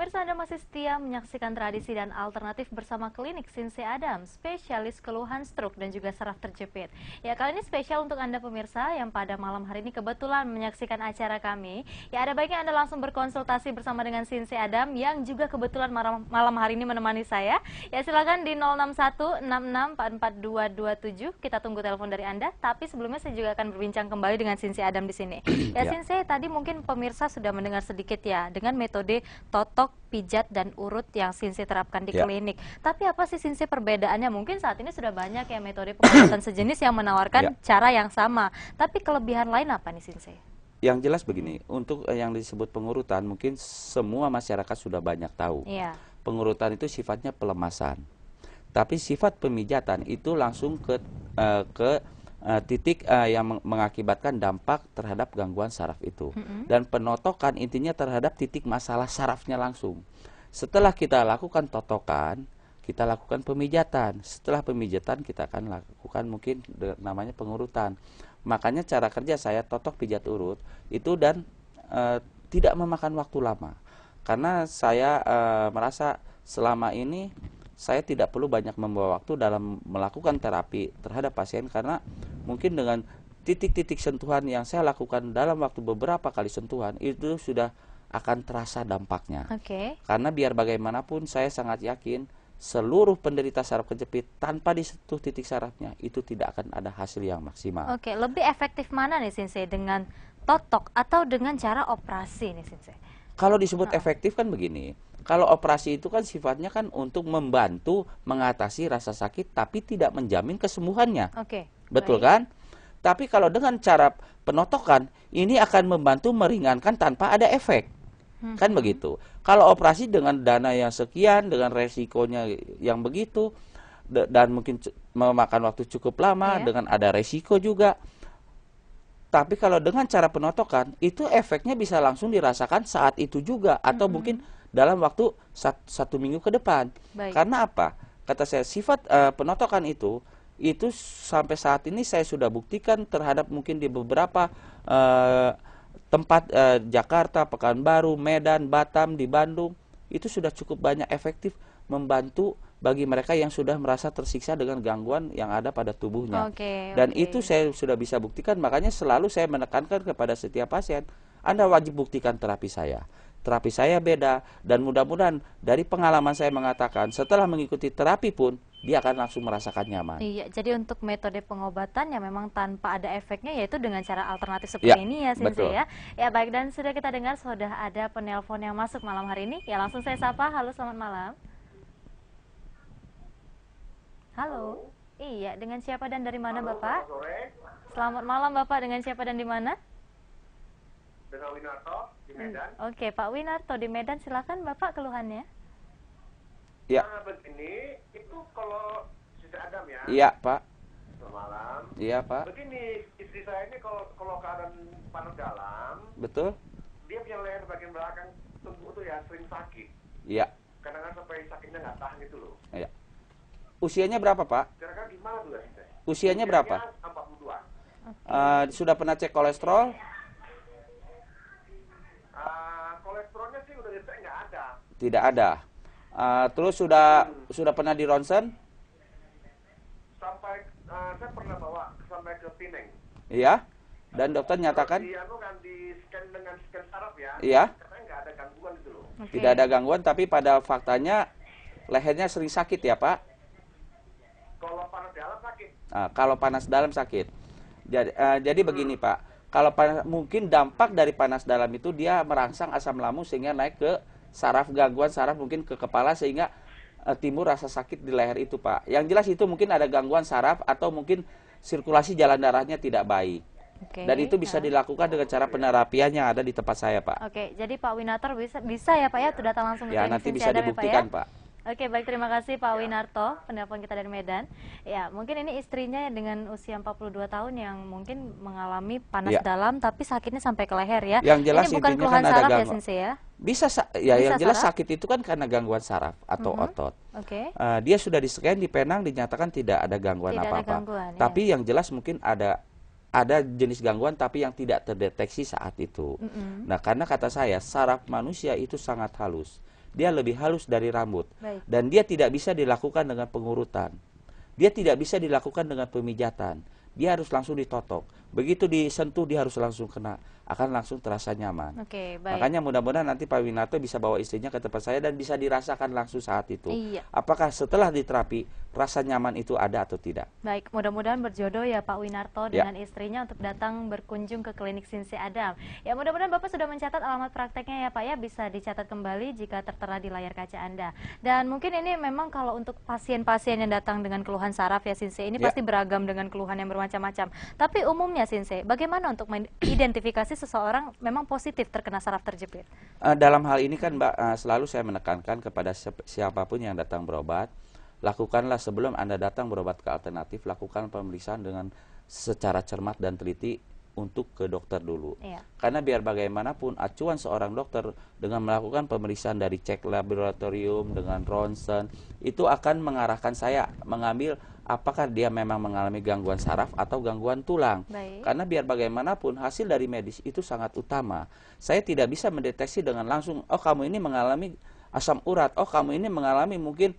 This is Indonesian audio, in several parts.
pemirsa, Anda masih setia menyaksikan Tradisi dan Alternatif bersama Klinik Sinse Adam, spesialis keluhan stroke dan juga saraf terjepit. Ya, kali ini spesial untuk Anda pemirsa yang pada malam hari ini kebetulan menyaksikan acara kami. Ya, ada baiknya Anda langsung berkonsultasi bersama dengan Sinse Adam yang juga kebetulan malam hari ini menemani saya. Ya, silakan di 06166442227. Kita tunggu telepon dari Anda. Tapi sebelumnya saya juga akan berbincang kembali dengan Sinse Adam di sini. Ya, Sinse, tadi mungkin pemirsa sudah mendengar sedikit ya dengan metode totok, pijat, dan urut yang Sinse terapkan di klinik. Tapi apa sih Sinse perbedaannya? Mungkin saat ini sudah banyak ya metode pengobatan sejenis yang menawarkan cara yang sama. Tapi kelebihan lain apa nih Sinse? Yang jelas begini, untuk yang disebut pengurutan mungkin semua masyarakat sudah banyak tahu. Pengurutan itu sifatnya pelemasan. Tapi sifat pemijatan itu langsung ke titik yang mengakibatkan dampak terhadap gangguan saraf itu. Dan penotokan intinya terhadap titik masalah sarafnya langsung. Setelah kita lakukan totokan, kita lakukan pemijatan. Setelah pemijatan kita akan lakukan mungkin namanya pengurutan. Makanya cara kerja saya totok, pijat, urut itu dan tidak memakan waktu lama. Karena saya merasa selama ini saya tidak perlu banyak membawa waktu dalam melakukan terapi terhadap pasien, karena mungkin dengan titik-titik sentuhan yang saya lakukan dalam waktu beberapa kali sentuhan itu sudah akan terasa dampaknya. Karena biar bagaimanapun saya sangat yakin seluruh penderita saraf kejepit tanpa disentuh titik sarafnya itu tidak akan ada hasil yang maksimal. Lebih efektif mana nih Sinse, dengan totok atau dengan cara operasi nih Sinse? Kalau disebut efektif kan begini, kalau operasi itu kan sifatnya kan untuk membantu mengatasi rasa sakit tapi tidak menjamin kesembuhannya. Betul kan? Tapi kalau dengan cara penotokan ini akan membantu meringankan tanpa ada efek. Kan begitu. Kalau operasi dengan dana yang sekian, dengan resikonya yang begitu, dan mungkin memakan waktu cukup lama, dengan ada resiko juga. Tapi kalau dengan cara penotokan, itu efeknya bisa langsung dirasakan saat itu juga. Atau mungkin dalam waktu 1 minggu ke depan. Karena apa? Kata saya, sifat penotokan itu sampai saat ini saya sudah buktikan terhadap mungkin di beberapa tempat, Jakarta, Pekanbaru, Medan, Batam, di Bandung, itu sudah cukup banyak efektif membantu bagi mereka yang sudah merasa tersiksa dengan gangguan yang ada pada tubuhnya. Dan itu saya sudah bisa buktikan, makanya selalu saya menekankan kepada setiap pasien, Anda wajib buktikan terapi saya. Terapi saya beda, dan mudah-mudahan dari pengalaman saya mengatakan, setelah mengikuti terapi pun, dia akan langsung merasakan nyaman. Iya, jadi untuk metode pengobatan yang memang tanpa ada efeknya, yaitu dengan cara alternatif seperti ini ya Sinse ya. Ya baik, dan sudah kita dengar sudah ada penelpon yang masuk malam hari ini. Ya langsung saya sapa, halo selamat malam. Halo. Iya, dengan siapa dan dari mana Bapak? Selamat malam Bapak, dengan siapa dan di mana? Dengan Winarto di Medan. Oke, Pak Winarto di Medan, silakan Bapak keluhannya. Ya. Nah, begini, itu kalau Sinse Adam ya. Iya, Pak. Selamat malam. Iya, Pak. Begini, istri saya ini kalau keadaan panas dalam, Betul. dia punya leher bagian belakang tubuh itu ya sering sakit. Iya. Kadang-kadang sampai sakitnya nggak tahan itu loh. Iya. Usianya berapa, Pak? Kira-kira gimana tuh ya Sinse? Usianya berapa? 42. Sudah pernah cek kolesterol? Kolesterolnya sih udah dicek nggak ada. Tidak ada. Terus sudah pernah di ronsen? Sampai saya pernah bawa sampai ke Pineng. Iya. Dan dokter nyatakan? Dia kan di scan dengan scan saraf ya. Iya. Katanya nggak ada gangguan itu loh. Tidak ada gangguan, tapi pada faktanya lehernya sering sakit ya, Pak? Kalau panas dalam sakit. Kalau panas dalam sakit. Jadi begini, Pak. Kalau mungkin dampak dari panas dalam itu dia merangsang asam lambung sehingga naik ke saraf, gangguan saraf mungkin ke kepala sehingga timbul rasa sakit di leher itu, Pak. Yang jelas itu mungkin ada gangguan saraf atau mungkin sirkulasi jalan darahnya tidak baik. Dan itu bisa dilakukan dengan cara penerapian yang ada di tempat saya, Pak. Jadi Pak Winarto bisa ya Pak ya, tuh datang langsung ke ya, klinik nanti Sinse bisa Adam dibuktikan, ya, Pak. Baik, terima kasih Pak Winarto, penelpon kita dari Medan. Ya, mungkin ini istrinya dengan usia 42 tahun yang mungkin mengalami panas dalam tapi sakitnya sampai ke leher ya. Yang jelas ini bukan keluhan saraf ya Sinse ya? Bisa yang jelas saraf? Sakit itu kan karena gangguan saraf atau otot. Dia sudah di-scan di Penang, dinyatakan tidak ada gangguan apa-apa. Tapi yang jelas mungkin ada jenis gangguan tapi yang tidak terdeteksi saat itu. Nah, karena kata saya saraf manusia itu sangat halus. dia lebih halus dari rambut. Baik. Dan dia tidak bisa dilakukan dengan pengurutan. Dia tidak bisa dilakukan dengan pemijatan. Dia harus langsung ditotok. Begitu disentuh dia harus langsung kena, akan langsung terasa nyaman. Oke, baik. Makanya mudah-mudahan nanti Pak Winarto bisa bawa istrinya ke tempat saya dan bisa dirasakan langsung saat itu. Iya. Apakah setelah diterapi rasa nyaman itu ada atau tidak? Baik, mudah-mudahan berjodoh ya Pak Winarto dengan istrinya untuk datang berkunjung ke klinik Sinsi Adam. Ya, mudah-mudahan Bapak sudah mencatat alamat prakteknya ya Pak ya, bisa dicatat kembali jika tertera di layar kaca Anda. Dan mungkin ini memang kalau untuk pasien-pasien yang datang dengan keluhan saraf ya Sinsi, ini pasti beragam dengan keluhan yang bermacam-macam. Tapi umumnya Sinsi, bagaimana untuk mengidentifikasi seseorang memang positif terkena saraf terjepit? Dalam hal ini kan Mbak, selalu saya menekankan kepada siapapun yang datang berobat, lakukanlah sebelum Anda datang berobat ke alternatif, lakukan pemeriksaan dengan secara cermat dan teliti untuk ke dokter dulu. Karena biar bagaimanapun acuan seorang dokter dengan melakukan pemeriksaan dari cek laboratorium dengan ronsen, itu akan mengarahkan saya mengambil apakah dia memang mengalami gangguan saraf atau gangguan tulang. Karena biar bagaimanapun hasil dari medis itu sangat utama. Saya tidak bisa mendeteksi dengan langsung, oh kamu ini mengalami asam urat, oh kamu ini mengalami mungkin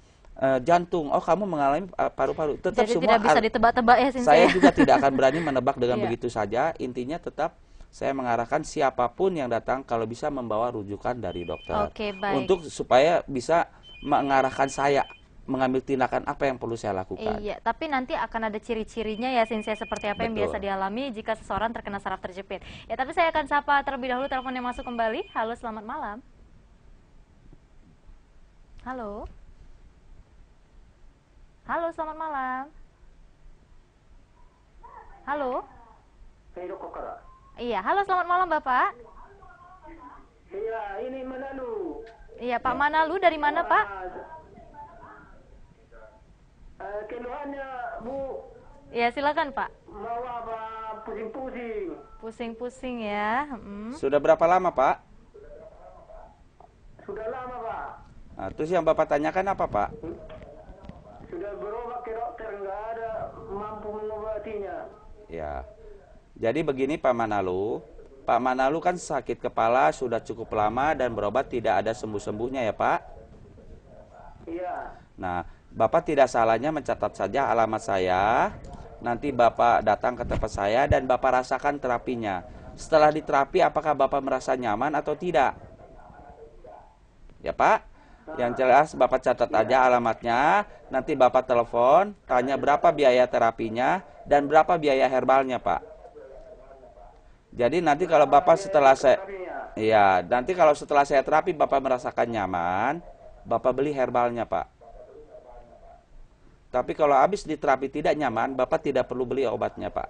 jantung, oh kamu mengalami paru-paru. Tetap jadi semua tidak bisa ditebak-tebak ya Sinsi. Saya juga tidak akan berani menebak dengan begitu saja. Intinya tetap saya mengarahkan siapapun yang datang kalau bisa membawa rujukan dari dokter. Untuk supaya bisa mengarahkan saya mengambil tindakan apa yang perlu saya lakukan. Iya, tapi nanti akan ada ciri-cirinya ya Sinsi, seperti apa yang biasa dialami jika seseorang terkena saraf terjepit. Ya, tapi saya akan sapa terlebih dahulu telepon yang masuk kembali. Halo, selamat malam. Halo. Halo, selamat malam. Halo. Iya, halo, selamat malam Bapak. Iya, ini Manalu. Iya, Pak Manalu dari mana Pak? Keluhannya Bu. Iya, silakan Pak. Mau apa? Pusing-pusing. Pusing-pusing ya. Sudah berapa lama Pak? Sudah lama Pak. Nah, terus yang Bapak tanyakan apa Pak? Sudah berobat ke dokter, nggak ada mampu mengobatinya. Ya, jadi begini Pak Manalu. Pak Manalu kan sakit kepala sudah cukup lama dan berobat tidak ada sembuh-sembuhnya ya Pak? Iya. Nah, Bapak tidak salahnya mencatat saja alamat saya. Nanti Bapak datang ke tempat saya dan Bapak rasakan terapinya. Setelah diterapi apakah Bapak merasa nyaman atau tidak? Ya Pak? Yang jelas Bapak catat aja alamatnya, nanti Bapak telepon, tanya berapa biaya terapinya dan berapa biaya herbalnya Pak. Jadi nanti kalau Bapak setelah nanti kalau setelah saya terapi Bapak merasakan nyaman, Bapak beli herbalnya Pak. Tapi kalau habis diterapi tidak nyaman, Bapak tidak perlu beli obatnya Pak.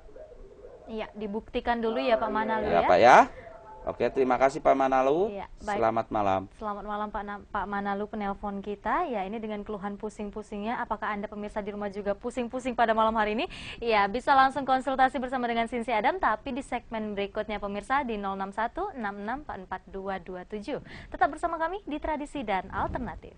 Iya, dibuktikan dulu ya Pak Manalu ya. Pak ya. Oke, terima kasih Pak Manalu. Iya, selamat malam. Selamat malam Pak Manalu, penelpon kita. Ya, ini dengan keluhan pusing-pusingnya. Apakah Anda pemirsa di rumah juga pusing-pusing pada malam hari ini? Ya, bisa langsung konsultasi bersama dengan Sinsi Adam, tapi di segmen berikutnya pemirsa di 061 6644 227. Tetap bersama kami di Tradisi dan Alternatif.